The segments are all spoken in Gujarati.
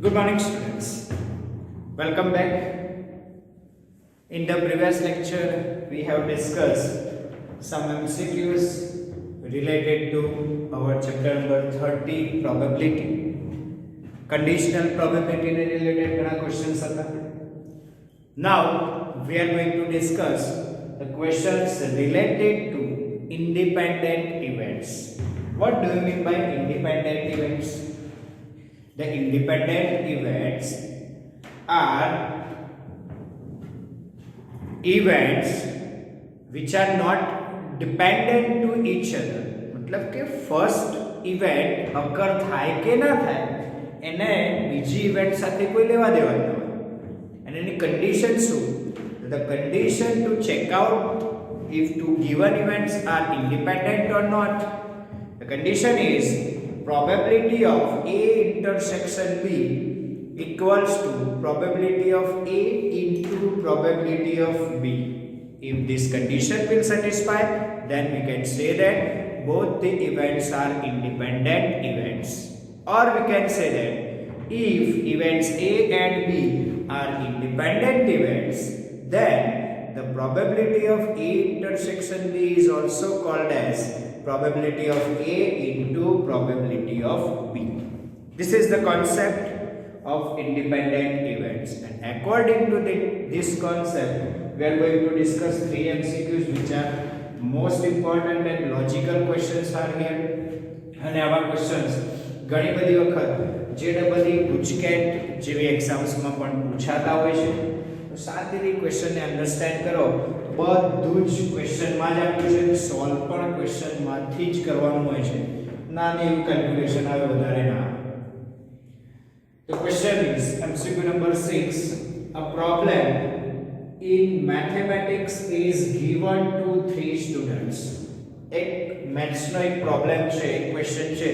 Good morning, students. Welcome back. In the previous lecture, we have discussed some MCQs related to our chapter number 30, probability. Conditional probability related ઘણા questions હતા. Now, we are going to discuss the questions related to independent events. What do you mean by independent events? The independent events are events which are not dependent to each other. मतलब કે first event occur થાય કે ના થાય એને બીજી event સાથે કોઈ લેવા દેવા ન હોય. અને એની condition શું? The condition to check out if two given events are independent or not. The condition is probability of A intersection B equals to probability of A into probability of B. If this condition will satisfy, then we can say that both the events are independent events. Or we can say that if events A and B are independent events, then the probability of A intersection B is also called as probability of A into probability of B. This is the concept of independent events, and according to this concept, we are going to discuss 3 MCQs which are most important and logical questions are here. અને આવા questions ઘણી બધી વખત JEE ગુજકેટ જેવી એક્ઝામ્સમાં પણ પૂછાતા હોય છે. તો શાંતિથી ક્વેશ્ચનને અન્ડરસ્ટેન્ડ કરો. બધું જ ક્વેશ્ચનમાં જ આપ્યું છે, સોલ્વ પણ ક્વેશ્ચનમાંથી જ કરવાનું હોય છે. નાની એવું કેલ્ક્યુલેશન આવે, વધારે ના આવે. The question is MCQ number 6. A problem in mathematics is given to 3 students. એક મેથ્સનો એક પ્રોબ્લેમ છે, એક ક્વેશ્ચન છે,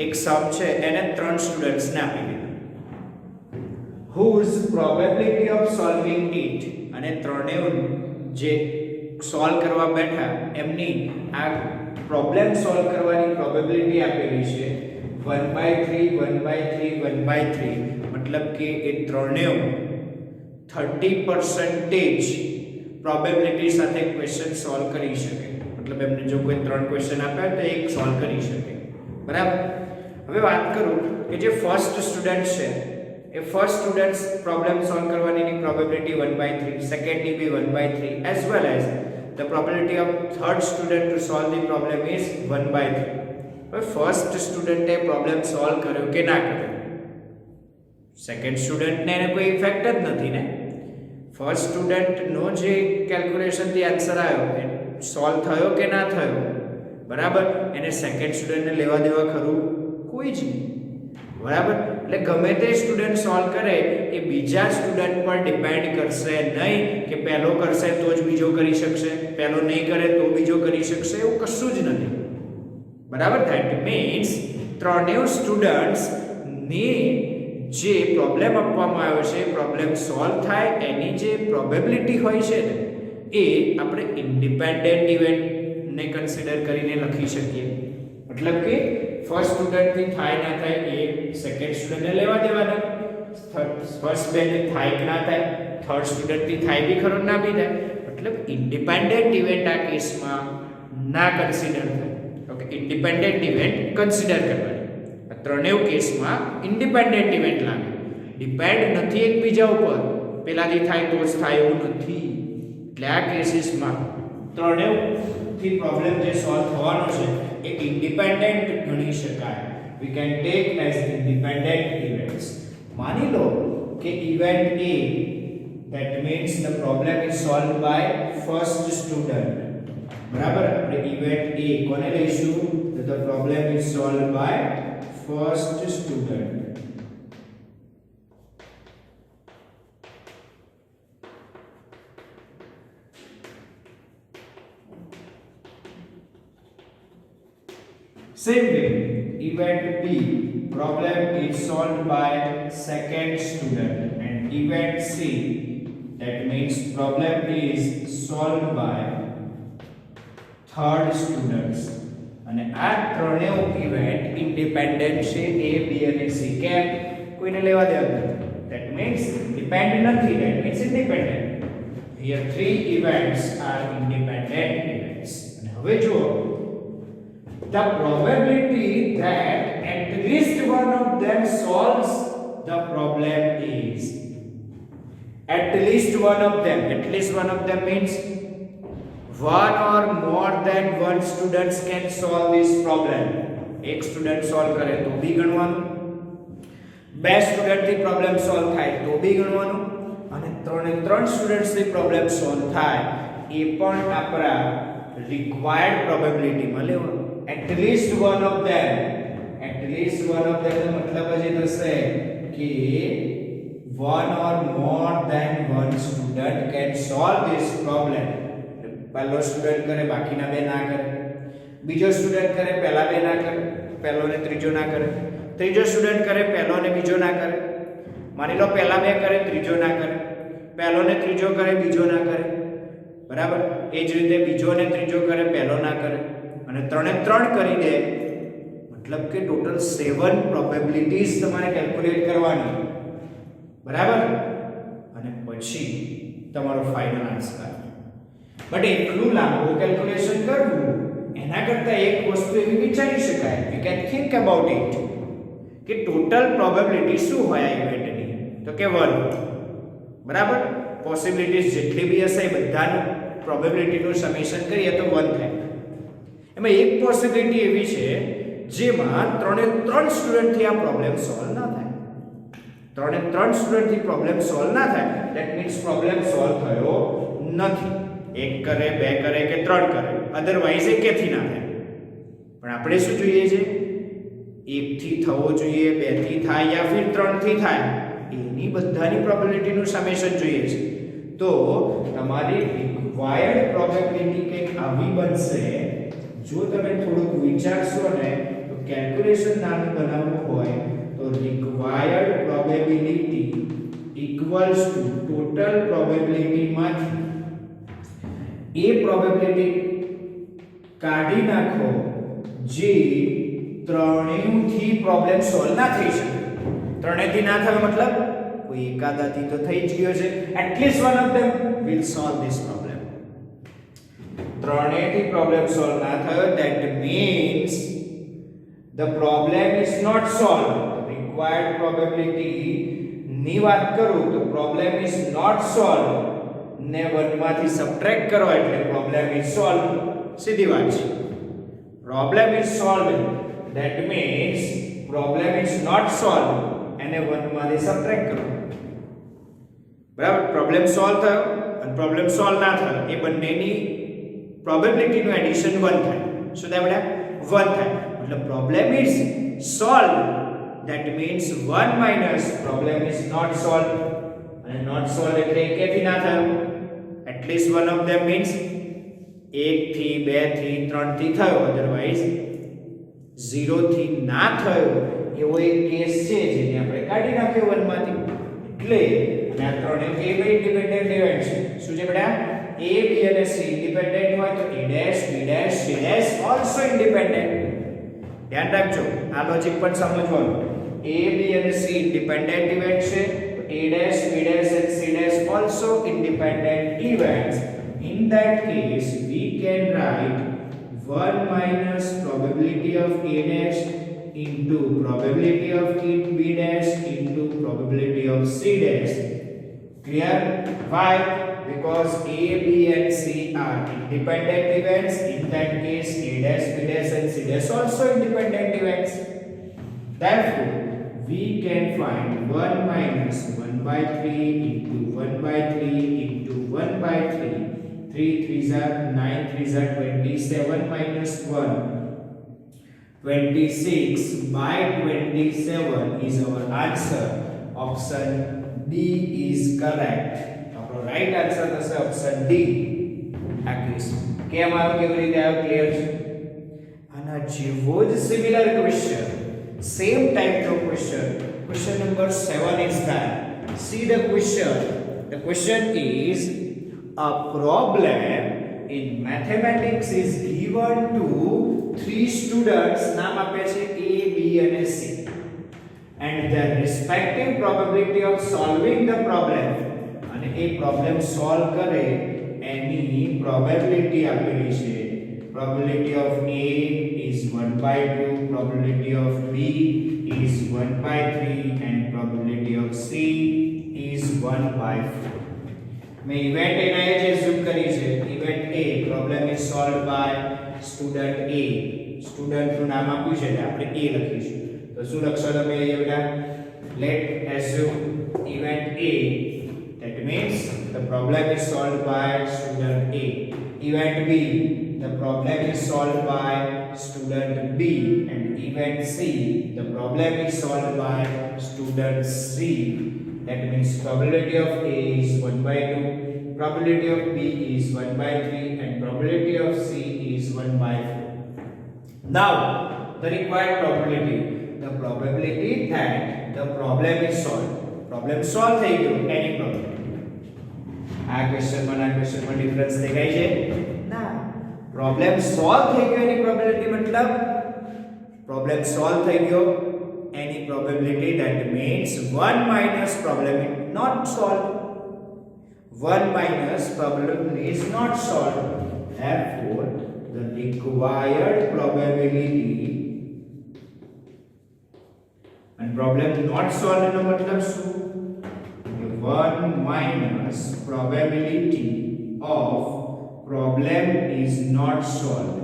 એક સમ છે, એને 3 સ્ટુડન્ટ્સને આપી દીધું. Whose probability of solving it, અને ત્રણે જે સોલ્વ કરવા બેઠા એમની આ પ્રોબ્લેમ સોલ્વ કરવાની પ્રોબેબિલિટી આપેલી છે 1/3 1/3 1/3. मतलब કે એ ત્રણેય 30% પ્રોબેબિલિટી સાથે ક્વેશ્ચન સોલ્વ કરી શકે. मतलब એમને જો કોઈ 3 ક્વેશ્ચન આપ્યા તો એક સોલ્વ કરી શકે. બરાબર. હવે વાત કરું કે જે ફર્સ્ટ સ્ટુડન્ટ છે એ ફર્સ્ટ સ્ટુડન્ટ્સ પ્રોબ્લેમ સોલ્વ કરવાની પ્રોબેબિલિટી 1/3, સેકન્ડની બી 1/3, as well as the probability of third student to solve the problem is 1/3. હવે ફર્સ્ટ સ્ટુડન્ટે પ્રોબ્લેમ સોલ્વ કર્યો કે ના કર્યો, સેકન્ડ સ્ટુડન્ટને એને કોઈ ઇફેક્ટ જ નથી ને. ફર્સ્ટ સ્ટુડન્ટનો જે કેલ્ક્યુલેશનથી આન્સર આવ્યો એ સોલ્વ થયો કે ના થયો, બરાબર, એને સેકન્ડ સ્ટુડન્ટને લેવા દેવા ખરું કોઈ જ નહીં. બરાબર. એટલે ગમે તે સ્ટુડન્ટ સોલ્વ કરે એ બીજા સ્ટુડન્ટ પર ડિપેન્ડ કરશે નહીં કે પહેલો કરશે તો જ બીજો કરી શકશે, પહેલો નહીં કરે તો બીજો કરી શકશે, એવું કશું જ નથી. બરાબર. ધેટ મીન્સ ત્રણેય સ્ટુડન્ટ્સ ની જે પ્રોબ્લેમ આપવામાં આવ્યો છે પ્રોબ્લેમ સોલ્વ થાય એની જે પ્રોબેબિલિટી હોય છે ને એ આપણે ઇન્ડિપેન્ડન્ટ ઇવેન્ટને કન્સિડર કરીને લખી શકીએ. મતલબ કે ફર્સ્ટ સ્ટુડન્ટથી થાય ના થાય એ સેકન્ડ સ્ટુડન્ટને લેવા દેવાના, ફર્સ્ટ બેને થાય કે ના થાય થર્ડ સ્ટુડન્ટથી થાય બી ખરો ના બી થાય. મતલબ ઇન્ડિપેન્ડન્ટ ઇવેન્ટ આ કેસમાં ના કન્સિડર થાય. ઓકે, ઇન્ડિપેન્ડન્ટ ઇવેન્ટ કન્સિડર કરવાની. આ ત્રણેય કેસમાં ઇન્ડિપેન્ડન્ટ ઇવેન્ટ લાગે, ડિપેન્ડ નથી એકબીજા ઉપર, પેલાથી થાય તો જ થાય એવું નથી. એટલે આ કેસીસમાં ત્રણેયથી પ્રોબ્લેમ જે સોલ્વ થવાનો છે એ ઇન્ડિપેન્ડન્ટ ગણી શકાય. We can take as independent events. માની લો કે event A, that means the problem is solved by first student. બરાબર. આપણે ઇવેન્ટ A કોને લઈશું? તો the problem is solved by first student. Same way, event B, problem is solved by second student, and event C, that means problem is solved by third students. અને આ ત્રણેય ઇવેન્ટ ઇન્ડિપેન્ડન્ટ છે A, B અને C. કેમ? કોઈને લેવા દેવા નથી. That means depend નથી, that means independent. Here three events are independent events. અને હવે જુઓ, the probability that at least one of them solves the problem is, at least one of them, at least one of them means one or more than one students can solve this problem. એક સ્ટુડન્ટ સોલ્વ કરે તો બી ગણવાનું, બે સ્ટુડન્ટ થી પ્રોબ્લેમ સોલ્વ થાય તો બી ગણવાનું, અને ત્રણ સ્ટુડન્ટ્સ થી પ્રોબ્લેમ સોલ્વ થાય એ પણ આપણા રિક્વાયર્ડ પ્રોબેબિલિટી માં લેવાનું. at least one of them, at least one of them નો મતલબ જ એ થશે કે one or more than one student can solve this problem. પહેલો સ્ટુડન્ટ કરે બાકીના બે ના કરે, બીજો સ્ટુડન્ટ કરે પહેલા બે ના કરે, પહેલો ને ત્રીજો ના કરે, ત્રીજો સ્ટુડન્ટ કરે પહેલો ને બીજો ના કરે, માની લો પહેલા બે કરે ત્રીજો ના કરે, પહેલો ને ત્રીજો કરે બીજો ના કરે, બરાબર. એ જ રીતે બીજો ને ત્રીજો કરે પહેલો ના કરે, અને ત્રણે ત્રણ કરી દે, મતલબ કે ટોટલ 7 પ્રોબેબિલિટીઝ તમારે કેલ્ક્યુલેટ કરવાની, બરાબર. અને પછી તમારો ફાઇનલ આન્સર. બટ એટલું લાંબુ કેલ્ક્યુલેશન કરવું એના કરતા એક વસ્તુ એવી વિચારી શકાય, you can think about it, કે ટોટલ પ્રોબેબિલિટી શું હોય આ ઇવેન્ટની, તો કે 1, બરાબર. પોસિબિલિટીઝ જેટલી બી હશે એ બધાનું પ્રોબેબિલિટીનું સમેશન કરીએ તો 1 થાય. એમાં એક પોસિબિલિટી એવી છે જેમાં ત્રણ સ્ટુડન્ટથી આ પ્રોબ્લેમ સોલ્વ ના થાય, ત્રણ સ્ટુડન્ટથી પ્રોબ્લેમ સોલ્વ ના થાય, ધેટ મીન્સ પ્રોબ્લેમ સોલ્વ થયો નથી. એક કરે, બે કરે કે ત્રણ કરે, અધરવાઇઝ એકેથી ના થાય. પણ આપણે શું જોઈએ છે, એકથી થવો જોઈએ, બેથી થાય યા ફિર ત્રણથી થાય, એની બધાની પ્રોબેબિલિટીનું સમેશન જોઈએ છે. તો તમારી રિક્વાયર્ડ પ્રોબેબિલિટી કંઈક આવી બનશે. જો તમે થોડુંક વિચારશો ને તો કેલ્ક્યુલેશન નાનું બનાવવું હોય તો required probability equals to total પ્રોબેબિલિટીમાંથી એ પ્રોબેબિલિટી કાઢી નાખો જે ત્રણેયથી પ્રોબ્લેમ સોલ્વ ના થઈ શકે. ત્રણેયથી ના થયો મતલબ કોઈ એકાદાથી તો થઈ જ ગયો છે, at least one of them will solve this problem. ત્રણેયથી પ્રોબ્લેમ સોલ્વ ના થયો, that means the problem is not solve. Required probability ની વાત કરું તો પ્રોબ્લેમ ઇઝ નોટ સોલ્વ ને 1 માંથી સબટ્રેક્ટ કરો એટલે પ્રોબ્લેમ ઇઝ સોલ્વ. સીધી વાત છે. Problem is solve, that means problem is not solve એને 1 માંથી સબટ્રેક્ટ કરો, બરાબર. પ્રોબ્લેમ સોલ્વ થયો અને પ્રોબ્લેમ સોલ્વ ના થયો એ બંનેની પ્રોબેબિલિટીનું એડિશન 1 થાય. શું થાય બેટા? 1 થાય. મતલબ problem is solve, that means 1 minus problem is not solve, અને નોટ સોલ્વ એટલે એકેથી ના થયો. At least one of them means 1 થી 2 થી 3 થી થયો, અધરવાઇઝ 0 થી ના થયો એવો એક કેસ છે જેને આપણે કાઢી નાખ્યો 1 માંથી. એટલે આ ત્રણે કે બે ઇન્ડિપેન્ડન્ટ ઇવેન્ટ છે. શું છે બેટા? A, B અને C ઇન્ડિપેન્ડન્ટ હોય તો A dash, B dash, C dash also independent. ધ્યાન રાખજો, આ લોજિક પણ સમજવાનું. A, B અને C ઇન્ડિપેન્ડન્ટ ઇવેન્ટ છે, A dash, B dash and C dash also independent events. In that case, we can write 1 minus probability of A dash into probability of B dash into probability of C dash. Clear? Why? Because A, B and C are independent events. In that case, A dash, B dash and C dash also independent events. Therefore, we can find 1 minus 1 by 3 into 1 by 3 into 1 by 3. 3 3s are 9, 3s are 27 minus 1. 26 by 27 is our answer. Option D is correct. Our right answer is option D. કેમ આવ કેવી રીતે આવ ક્લિયર છે? આના જેવો જ similar question, same type of question. Question number 7 is that. See the question. The question is, a problem in mathematics is given to 3 students. નામ આપે છે A, B અને C. and the respective probability of solving the problem, અને એ પ્રોબ્લેમ સોલ્વ કરે એની પ્રોબેબિલિટી આપેલી છે. Probability of A is 1/2, probability of B is 1/3 and probability of C is 1/4. મેં ઇવેન્ટ એના એ જ એઝ્યુમ કરી છે. Event A, problem is solved by student A. સ્ટુડન્ટનું નામ આપ્યું છે એટલે આપણે A લખીશું. તો શું લખશો તમે અહીંયા બેટા? Let assume event A, that means the problem is solved by student A. Event B, the problem is solved by student B. And event C, the problem is solved by student C. That means probability of A is 1/2, probability of B is 1/3 and probability of C is 1/4. Now the required probability, the probability that the problem is solved. Problem solve થઈ ગયો એની probability. આ ક્વેશ્ચનમાં આ ક્વેશ્ચનમાં ડિફરન્સ દેખાય છે ના? પ્રોબ્લેમ સોલ્વ થઈ ગયો એની પ્રોબેબિલિટી મતલબ પ્રોબ્લેમ સોલ્વ થઈ ગયો એની probability, that means 1 minus problem is not solved. 1 minus problem is not solved. Therefore the required probability, and problem not solved એનો મતલબ શું? 1 minus probability of problem is not solved.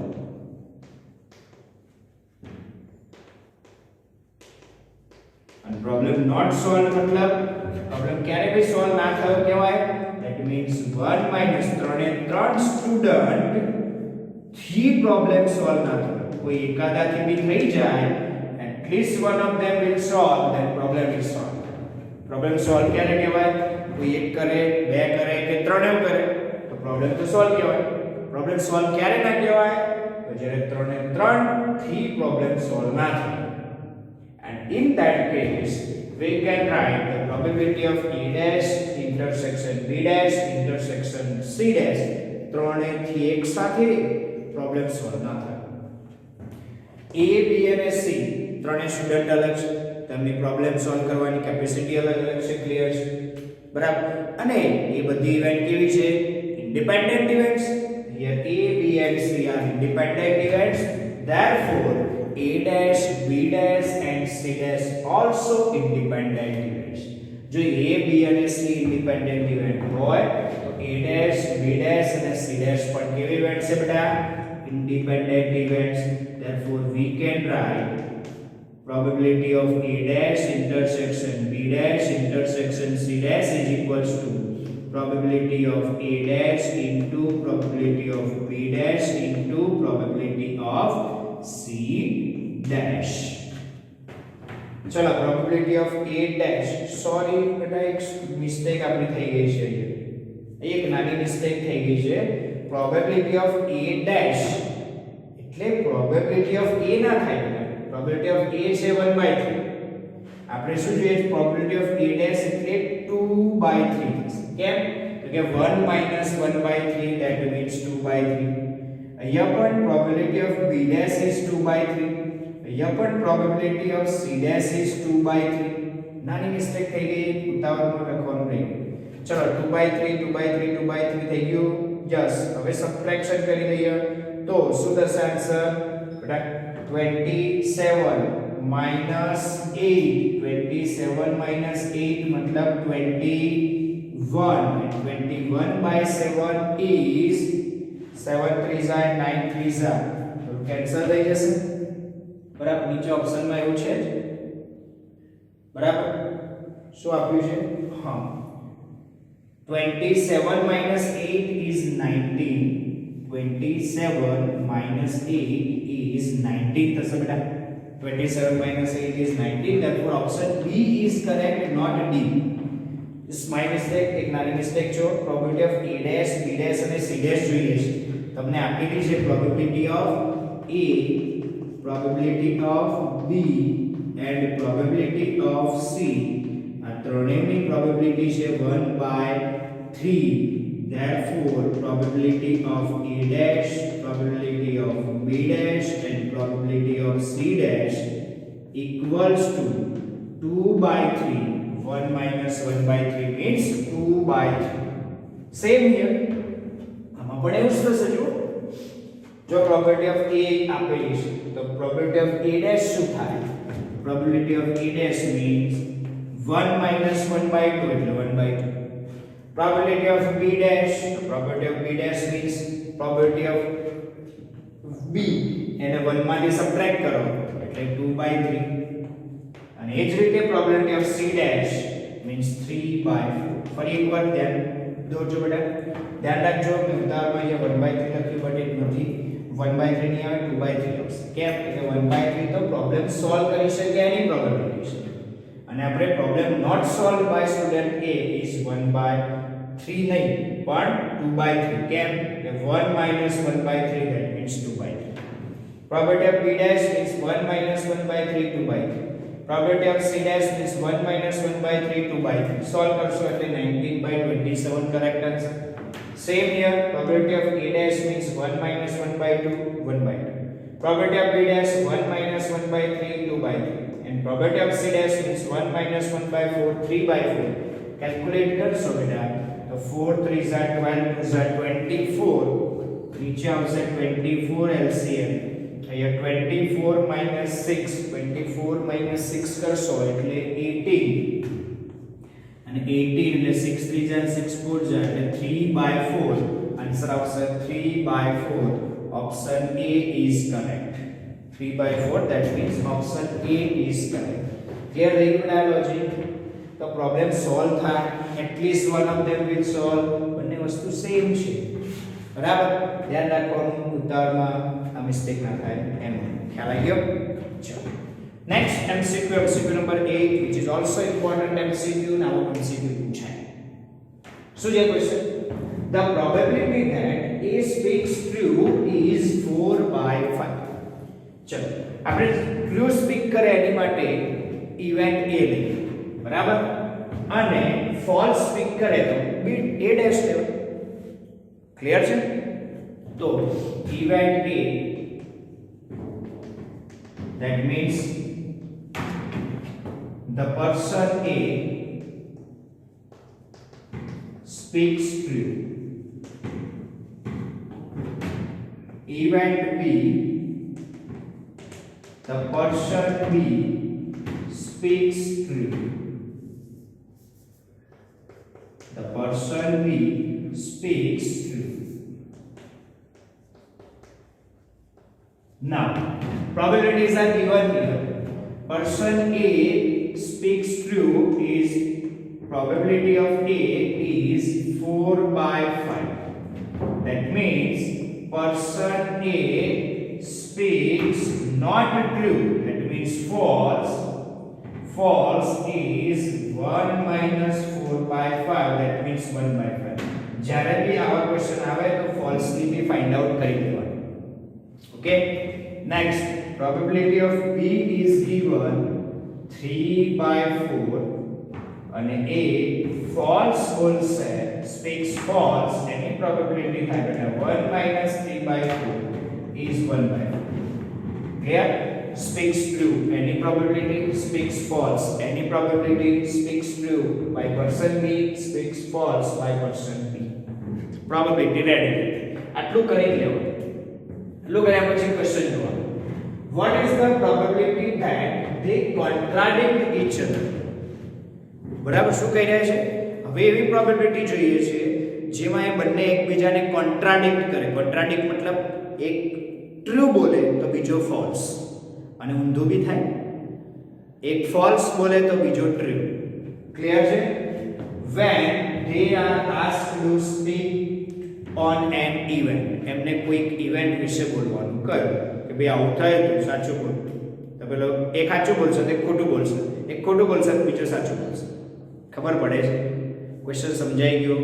And problem not solved मतलब problem ક્યારે ભી સોલ્વ ના થયો કહેવાય. That means 1 minus 3 સ્ટુડન્ટ થી પ્રોબ્લેમ સોલ્વ ના થયો. કોઈ એકાદાથી બી થઈ જાય, at least one of them will solve, then problem is solved. Problem solve ક્યારે કહેવાય? કોઈ એક કરે, બે કરે કે ત્રણે કરે તો પ્રોબ્લેમ તો સોલ્વ કહેવાય. પ્રોબ્લેમ સોલ્વ ક્યારે ના કહેવાય? તો જ્યારે ત્રણે ત્રણ થી પ્રોબ્લેમ સોલ્વ ના થાય. And in that case we can write the probability of A dash intersection B dash intersection C dash ત્રણે થી એક સાથે પ્રોબ્લેમ સોલ્વ ના થાય. A, B અને C ત્રણે સ્ટુડન્ટ અલગ છે, તેમની પ્રોબ્લેમ સોલ્વ કરવાની કેપેસિટી અલગ અલગ છે. ક્લિયર છે? બરાબર. અને એ બધી ઇવેન્ટ કેવી છે? Independent events. Here A, B and C are independent events. Therefore A dash, B dash and C dash also independent events. જો A, B અને C independent event હોય તો A dash, B dash અને C dash પણ કેવી ઇવેન્ટ છે બેટા? Independent events. Therefore we can write probability of A dash intersection B dash intersection C dash is equals to probability of A dash into probability of B dash into probability of C dash. ચલો probability of A dash, sorry બેટા એક મિસ્ટેક આપણી થઈ ગઈ છે. એક નાની મિસ્ટેક થઈ ગઈ છે. probability of A dash એટલે probability of A ના થાય બેટા. probability of A છે 1/3. આપણે શું જોઈએ? probability of A dash એટલે 2/3 થશે. કેમ? તો કે 1 minus 1/3 that means 2/3. અહીંયા પણ probability of B dash is 2/3. અહીંયા પણ probability of C dash is 2/3. નાની મિસ્ટેક થઈ ગઈ, ઉતાવળમાં લખવાનું નહીં. ચલો 2/3 2/3 2/3 થઈ ગયું. યસ. હવે સબટ્રેક્શન કરી લઈએ તો શું થશે આન્સર? બેટા 27 minus 8. 27 minus 8 मतलब 21. And 21/7 is 7 3s are 9 3s are. તો કેન્સલ થઈ જશે. બરાબર. નીચે ઓપ્શનમાં એવું છે જ. બરાબર. શું આપ્યું છે? હા. 27 minus 8 is 19. 27 minus 8 is 19 થશે બેટા. 27 minus 8 is 19. Therefore option B is correct, not D. This my mistake, એક નાની મિસ્ટેક જો. probability of A dash, B dash અને C dash જોઈએ છે. તમને આપેલી છે probability of A, probability of B and probability of C. આ ત્રણેયની probability છે 1/3. Therefore probability of A dash, probability of B dash and probability of C dash equals to 2/3. 1 minus 1/3 means 2/3. Same here. આમાં પણ એવું જ થશે જો. જો પ્રોબેબિલિટી ઓફ A આપેલી છે તો પ્રોબેબિલિટી ઓફ A dash શું થાય? Probability of A dash means 1 minus 1/2 એટલે 1/2. Probability of B dash, probability of B dash means probability of B એને 1 માંથી સબટ્રેક્ટ કરો એટલે 2/3. અને એ જ રીતે probability of C dash means 3/4. ફરી એકવાર ધ્યાન દોરજો બેટા. ધ્યાન રાખજો કે ઉદાહરણમાં અહીંયા 1/3 લખ્યું બટ એ નથી. 1/3 નહીં આવે 2/3 આવશે. કેમ? એટલે 1/3 તો પ્રોબ્લેમ સોલ્વ કરી શકે એની પ્રોબેબિલિટી છે. અને આપણે problem not solve by student A is 1/3 નહીં પણ 2/3. કેમ? કે 1 minus 1/3 that means 2/3. Probability of B dash means 1 minus 1/3 2/3. Probability of C dash means 1 minus 1/3 2/3. Solve કરશો એટલે 19/27 correct answer. Same here. Probability of A dash means 1 minus 1/2 1/2. Probability of B dash 1 minus 1/3 2/3. And probability of C dash means 1 minus 1/4 3/4. Calculate કરશો બેટા તો 4 3s are 12 2s are 24. નીચે આવશે 24 LCM. અહીંયા 24 minus 6 24 minus 6 કરશો એટલે 18 અને 18 એટલે 6 3 જા 6 4 જા એટલે 3/4. આન્સર આવશે 3/4. Option A is correct. 3/4 that means option A is correct. Clear થઈ ગયું આ લોજિક? તો પ્રોબ્લેમ સોલ્વ થાય at least one of them will solve. બંને વસ્તુ સેમ છે બરાબર. ધ્યાન રાખવાનું ઉત્તરમાં આ મિસ્ટેક ના થાય એમ. ખ્યાલ આવી ગયો? ચલો next MCQ number 8 which is also important MCQ. now MCQ પૂછાય. શું છે question? The probability that A speaks true is 4/5. ચલો આપણે ટ્રુ સ્પીક કરે એની માટે ઇવેન્ટ A લઈએ બરાબર અને ફોલ્સ સ્પીક કરે તો બીટ A ડેશ લેવું. ક્લિયર છે? તો event A that means the person A speaks true. Event B, the person B speaks true. The person B speaks true. Now, probabilities are given here. Person A speaks true is probability of A is 4/5. That means person A speaks not true, that means false. False is 1 minus 4/5, that means 1/5. જ્યારે બી આવા ક્વેશ્ચન આવે તો ફોલ્સલી ફાઇન્ડ આઉટ કરી દેવાનું. Okay next probability of B is given 3/4 અને A false બોલશે speaks false એની probability થાય બેટા 1 minus 3/4 is 1/4. clear? Speaks true any probability, speaks false any probability, speaks true by person B, speaks false by person B. probability ready. આટલું કરી લેવું. આટલું કર્યા પછી ક્વેશ્ચન જોવાનો. what is the probability that they contradict each other? બરાબર શું કહી રહ્યા છે? હવે એવી પ્રોબેબિલિટી જોઈએ છે જેમાં એ બંને એકબીજાને કોન્ટ્રાડિક્ટ કરે. કોન્ટ્રાડિક્ટ મતલબ એક ટ્રુ બોલે તો બીજો ફોલ્સ અને ઊંધું બી થાય. એક ફોલ્સ બોલે તો બીજો ટ્રુ. ક્લિયર છે? when they are asked to speak on an event, એમને કોઈક ઇવેન્ટ વિશે બોલવાનું કહ્યું કે ભાઈ આવું થયું તો સાચું બોલ. તો પેલો એક સાચું બોલશે તો એક ખોટું બોલશે, એક ખોટું બોલશે તો બીજો સાચું બોલશે. ખબર પડે છે? ક્વેશ્ચન સમજાઈ ગયો?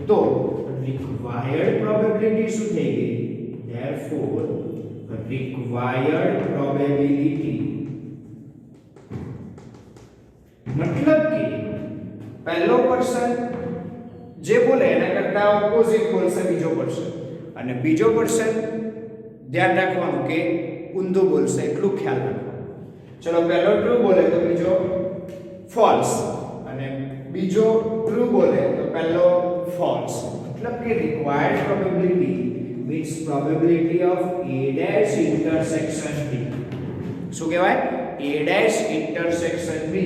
તો રિક્વાયર્ડ પ્રોબેબિલિટી શું થઈ ગઈ? therefore required probability मतलब कि पहलो पर्सन जे बोले एना करता ऑपोजिट बोलसे बीजो पर्सन અને બીજો पर्सन ધ્યાન રાખવાનું કે ઊંધું બોલશે એટલું ખ્યાલ રાખવાનું. ચલો પહેલો ટ્રુ બોલે તો બીજો ફોલ્સ અને બીજો ટ્રુ બોલે તો પહેલો ફોલ્સ मतलब कि required probability means probability of a dash intersection b શું કહેવાય a dash intersection b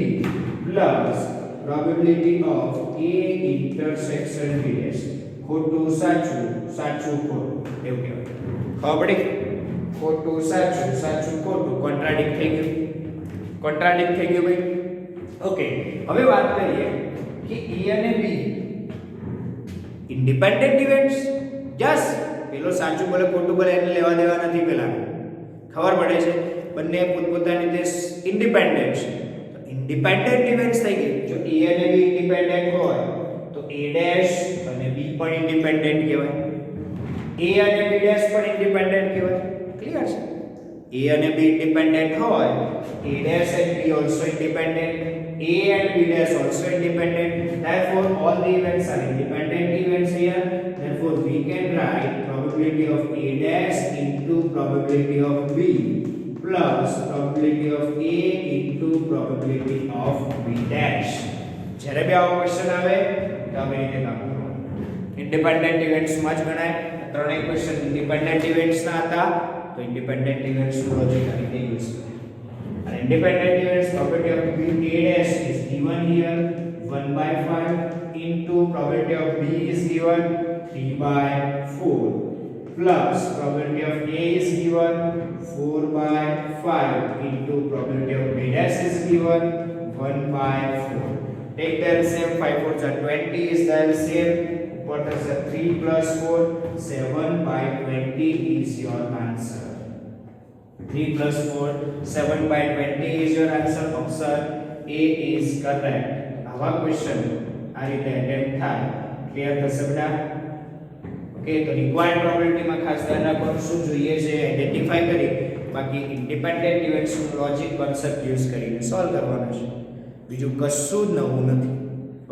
plus probability of a intersection b dash ખોટું સાચું સાચું ખોટું એવું કહેવાય ખબર પડી ખોટું સાચું સાચું ખોટું કોન્ટ્રાડિક્ટ થઈ ગયું ભાઈ ઓકે હવે વાત કરીએ કે a અને b ઇન્ડિપેન્ડન્ટ ઇવેન્ટ્સ યસ પેલો સાચું બોલે ખોટું બોલે એને લેવા દેવા નથી પેલા ખબર પડે છે બંને પોતપોતાની રીતે ઇન્ડિપેન્ડન્ટ છે તો ઇન્ડિપેન્ડન્ટ ઇવેન્ટ્સ થઈ ગઈ જો a અને b ઇન્ડિપેન્ડન્ટ હોય તો a ડેશ અને b પણ ઇન્ડિપેન્ડન્ટ કહેવાય a અને b ડેશ પણ ઇન્ડિપેન્ડન્ટ કહેવાય ક્લિયર છે a અને b ઇન્ડિપેન્ડન્ટ હોય a dash and b also independent a and b dash also independent therefore all the events are independent events here therefore we can write probability of a dash into probability of b plus probability of a into probability of b dash જ્યારે બે આવો ક્વેશ્ચન આવે તો આપણે રીતે કામ કરવાનું ઇન્ડિપેન્ડન્ટ ઇવેન્ટ્સ માં જ ગણાય ત્રણેય ક્વેશ્ચન ઇન્ડિપેન્ડન્ટ ઇવેન્ટ્સ ના હતા તો ઇન્ડિપેન્ડન્ટ ઇવેન્ટ્સ નું લોજિક આ રીતે યુઝ કરીએ and independent events probability of b a dash is given here 1 by 5 into probability of b is given 3 by 4 plus probability of a is given 4 by 5 into probability of b dash is given 1 by 4 take the LCM 5 4s are 20 is the LCM what is the 3 plus 4 7 by 20 is your answer 3 plus 4 7 by 20 is your answer option A is correct આવા ક્વેશ્ચન આ રીતે અટેમ્પ્ટ થાય ક્લિયર થશે બેટા ઓકે તો રિક્વાયર્ડ પ્રોબેબિલિટી માં ખાસ ધ્યાન રાખવાનું શું જોઈએ છે આઈડેન્ટિફાઈ કરી બાકી ઇન્ડિપેન્ડન્ટ ઇવેન્ટ્સ નું લોજિક કોન્સેપ્ટ યુઝ કરીને સોલ્વ કરવાનું છે બીજું કશું જ નવું નથી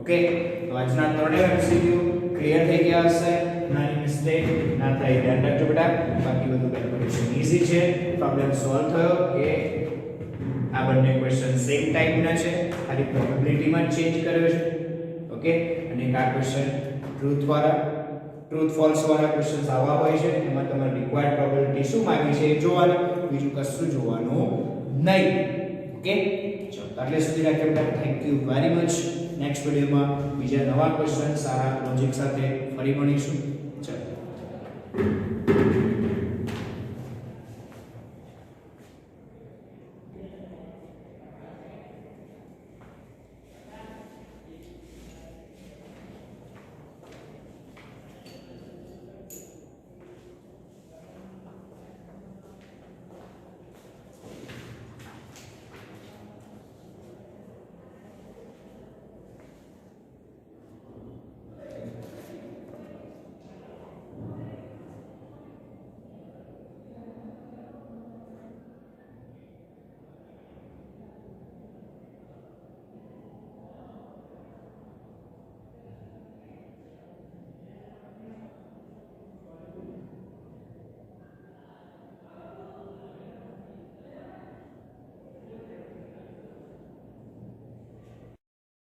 ઓકે તો આજના ત્રણેય MCQ ક્લિયર થઈ ગયા હશે નાની મિસ્ટેક ના થાય ધ્યાન રાખજો બેટા બાકી બધું કેલ્ક્યુલેશન ઈઝી છે પ્રોબ્લેમ સોલ્વ થયો કે આ બંને ક્વેશ્ચન સેમ ટાઈપના છે ખાલી પ્રોબેબિલિટી માં ચેન્જ કર્યો છે ઓકે અને આ ક્વેશ્ચન ટ્રુથ ફોલ્સ વાળા ક્વેશ્ચન્સ આવા હોય છે એમાં તમારે રિક્વાયર્ડ પ્રોબેબિલિટી શું માંગી છે એ જોવાનું બીજું કશું જોવાનું નહીં ઓકે ચલો એટલે સુધી રાખીએ બેટા thank you very much next વિડિયોમાં બીજા નવા ક્વેશ્ચન સારા લોજિક સાથે ફરી મળીશું